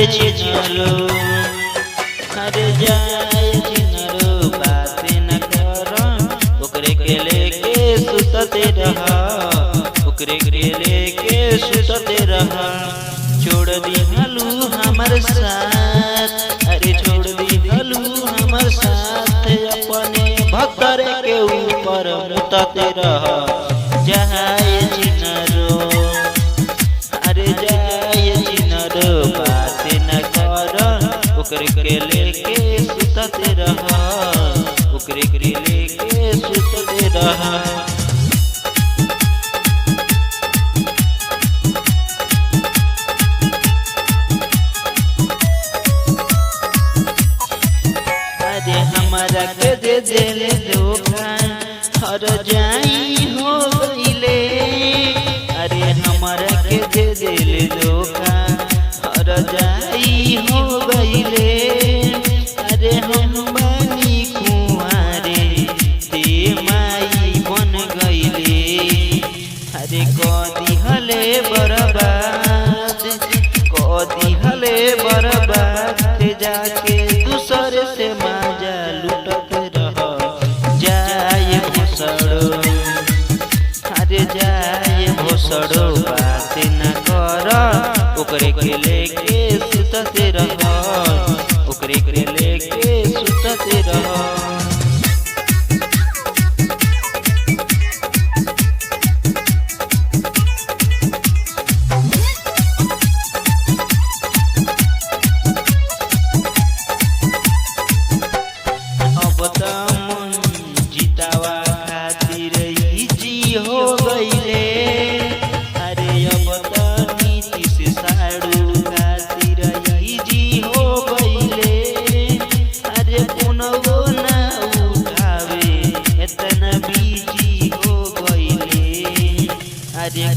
जाए चिनरो, अरे जाए चिनरो बात न कर, ओकरे के लेके सुतते रहा, ओकरे के लेके सुतते रहा। छोड़ दी हलू हमर साथ, अरे छोड़ दी हलू हमर साथ, अपने भक्तर के ऊपर मुतते रहा। जाए चिनरो, अरे जाए चिनरो बात न कर, ओकरे के लेके सुतते रहा, ओकरे के लेके सुतते रहा। अरे हमारा के दे दिल धोखा, हर जाई हो गईले, अरे हमारा के दे दिल धोखा, हर जाई हो गईले। अरे हम बनी कुंवारे ते माई बन गईले, अरे कदी हले बर्बाद, कदी हले बर्बाद, जाके दूसरे से माजा लुटत रह। जाए भोसड़ो, अरे जाए भोसड़ो बात न कर, ओकरे के लेके सुतते रह, ओकरे के लेके सुतते रह। जीतावा खातिर इजी हो गईले, अरे अब त नीतीश साड़ू खातिर इजी हो गईले। अरे पुनवो ना उठावे इतना बिजी हो गईले, अरे